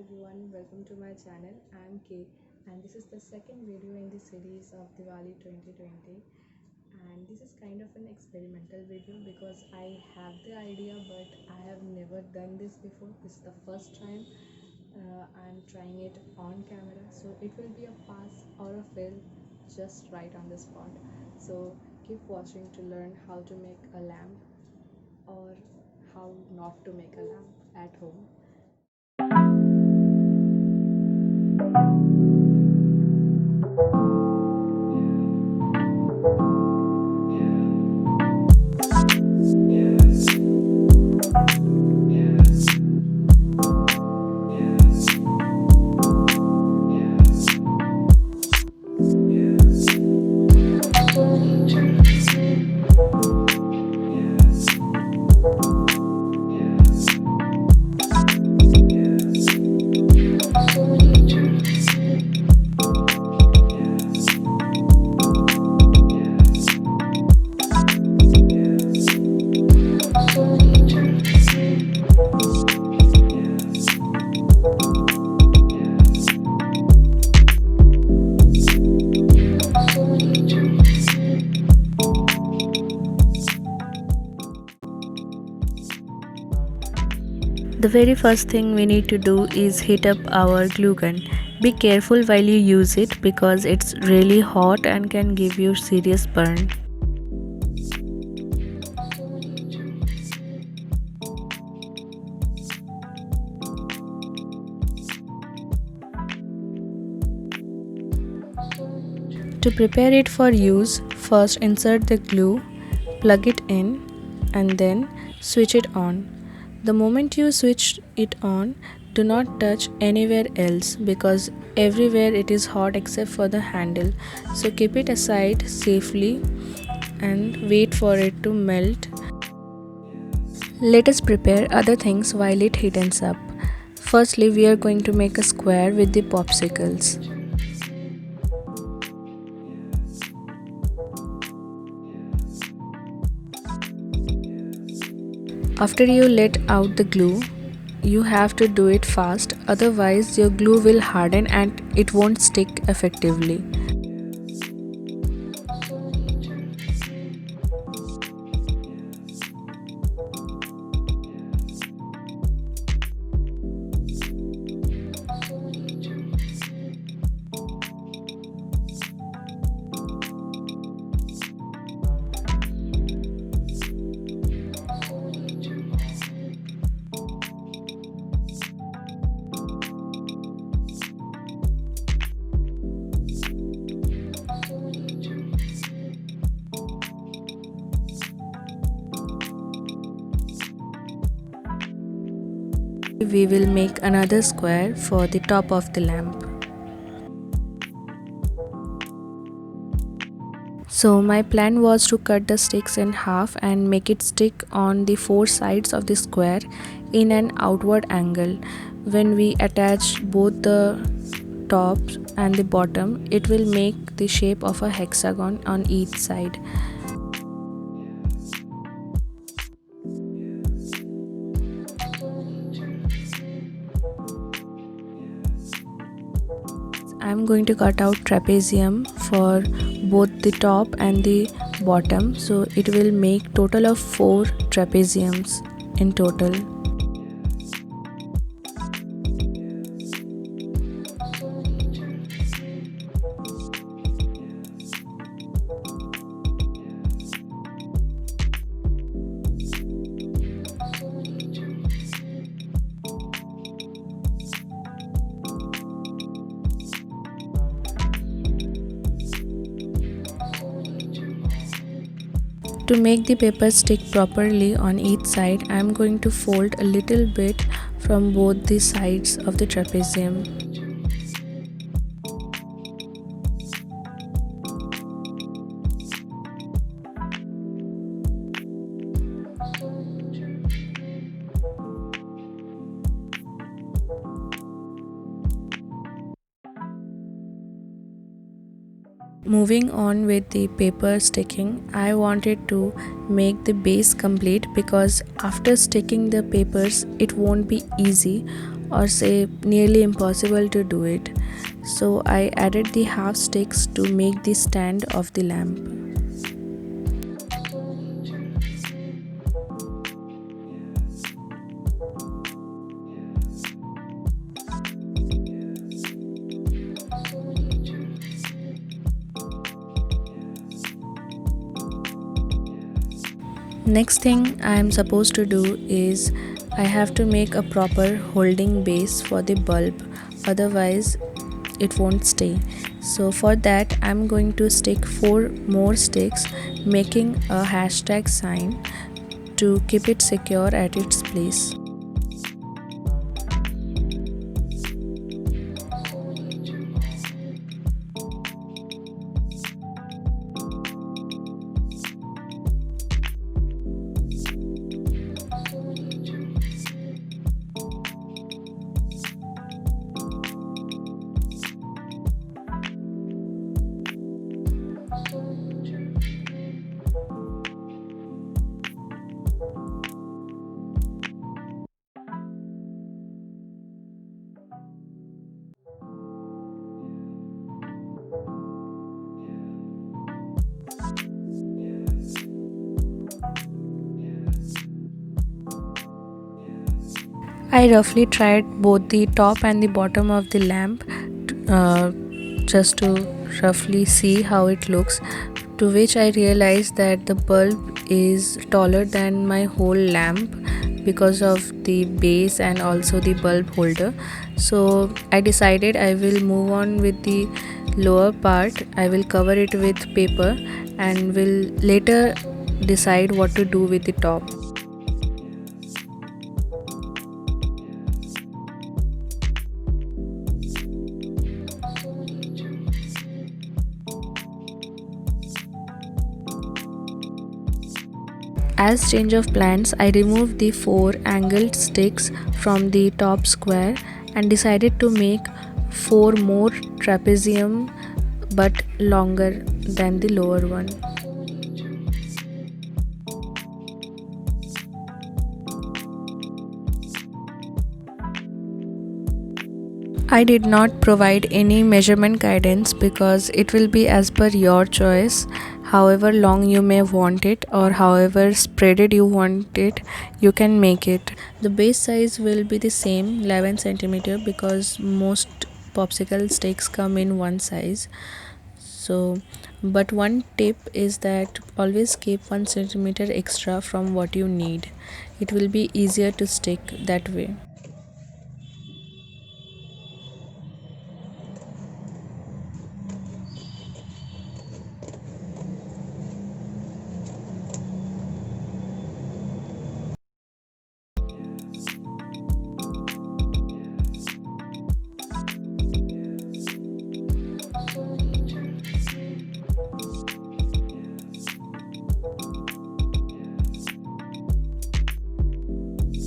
everyone, welcome to my channel. I'm Kay and this is the second video in the series of Diwali 2020, and this is kind of an experimental video because I have the idea but I have never done this before. This is the first time I'm trying it on camera, so it will be a pass or a fail just right on the spot. So keep watching to learn how to make a lamp or how not to make a lamp at home. The very first thing we need to do is heat up our glue gun. Be careful while you use it because it's really hot and can give you serious burn. To prepare it for use, first insert the glue, plug it in and then switch it on. The moment you switch it on, do not touch anywhere else because everywhere it is hot except for the handle. So keep it aside safely and wait for it to melt. Let us prepare other things while it heats up. Firstly, we are going to make a square with the popsicles. After you let out the glue, you have to do it fast, otherwise your glue will harden and it won't stick effectively. We will make another square for the top of the lamp. So my plan was to cut the sticks in half and make it stick on the four sides of the square in an outward angle. When we attach both the top and the bottom, it will make the shape of a hexagon on each side. I'm going to cut out trapezium for both the top and the bottom, so it will make total of 4 trapeziums in total. To make the paper stick properly on each side, I am going to fold a little bit from both the sides of the trapezium. Moving on with the paper sticking, I wanted to make the base complete because after sticking the papers it won't be easy. or say nearly impossible to do it. So I added the half sticks to make the stand of the lamp. Next thing I am supposed to do is I have to make a proper holding base for the bulb, otherwise it won't stay. So for that I'm going to stick 4 more sticks, making a hashtag sign to keep it secure at its place. I roughly tried both the top and the bottom of the lamp uh, just to roughly see how it looks, to which I realized that the bulb is taller than my whole lamp because of the base and also the bulb holder. So I decided I will move on with the lower part. I will cover it with paper and will later decide what to do with the top. As change of plans, I removed the 4 angled sticks from the top square and decided to make 4 more trapezium but longer than the lower one. I did not provide any measurement guidance because it will be as per your choice. However long you may want it or however spreaded you want it, you can make it. The base size will be the same 11 centimeter because most popsicle sticks come in one size. So, but one tip is that always keep 1 centimeter extra from what you need. It will be easier to stick that way.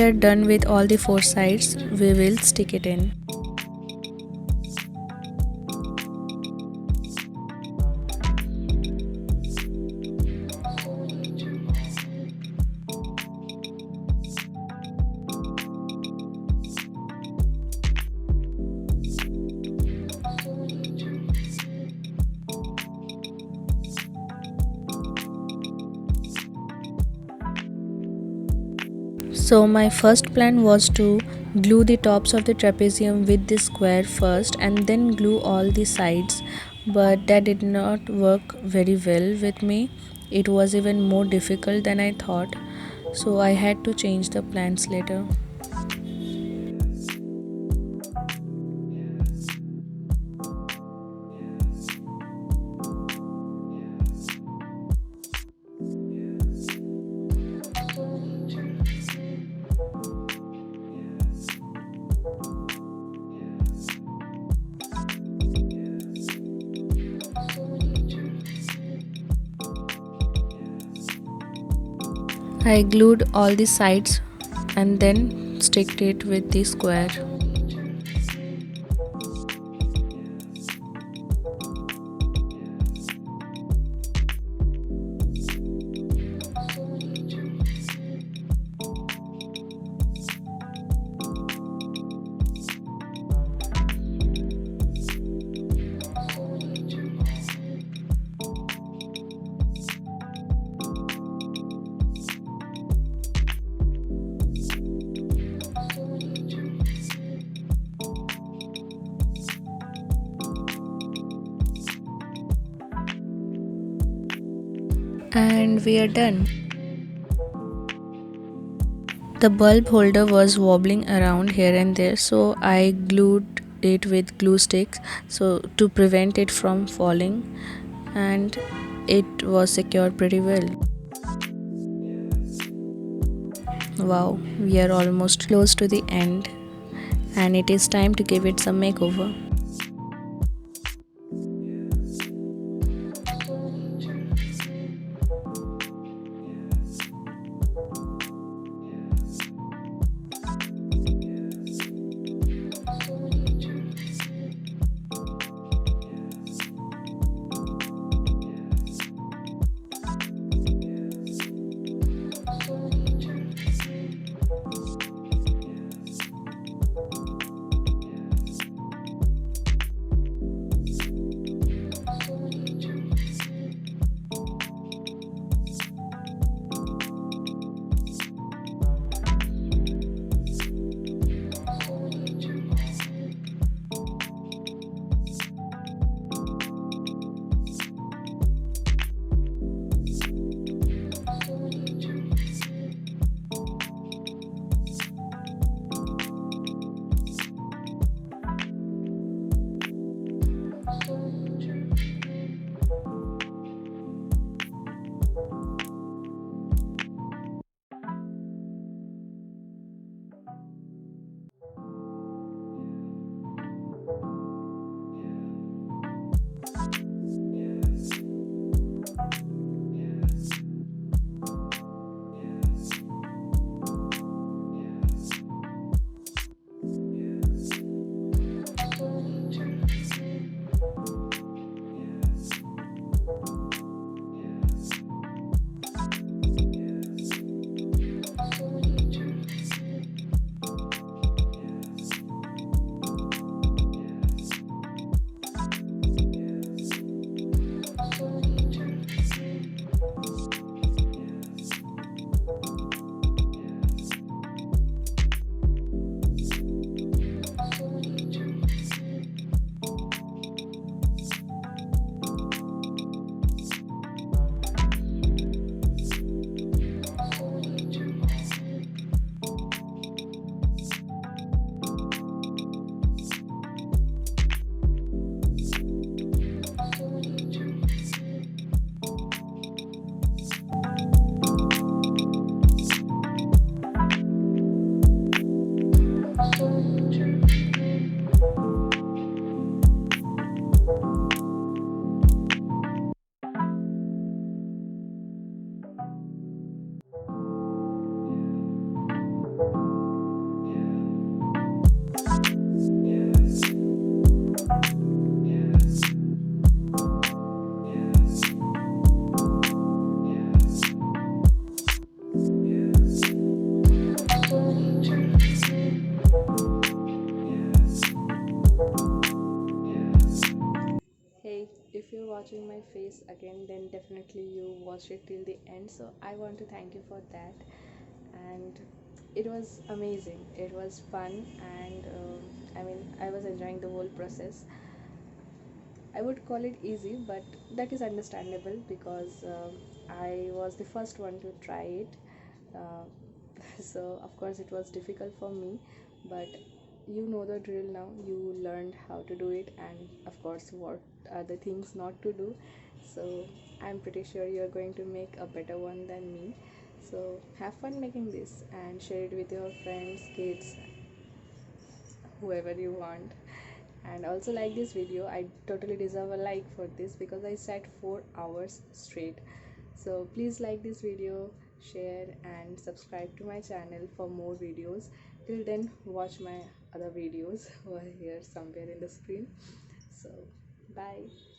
We are done with all the 4 sides, we will stick it in. So my first plan was to glue the tops of the trapezium with the square first and then glue all the sides, but that did not work very well with me. It was even more difficult than I thought, so I had to change the plans later. I glued all the sides and then sticked it with the square. And we are done. The bulb holder was wobbling around here and there, so I glued it with glue sticks so to prevent it from falling, and it was secured pretty well. Wow, we are almost close to the end, and it is time to give it some makeover. Hey, if you're watching my face again, then definitely you watched it till the end. So I want to thank you for that. And it was amazing. It was fun, and I was enjoying the whole process. I would call it easy, but that is understandable because I was the first one to try it. Uh, so, of course, it was difficult for me, but you know the drill now. You learned how to do it, and of course, what are the things not to do. So, I'm pretty sure you're going to make a better one than me. So, have fun making this and share it with your friends, kids, whoever you want. And also like this video. I totally deserve a like for this because I sat 4 hours straight. So please like this video, share and subscribe to my channel for more videos. Till then, watch my other videos over here somewhere in the screen. So bye.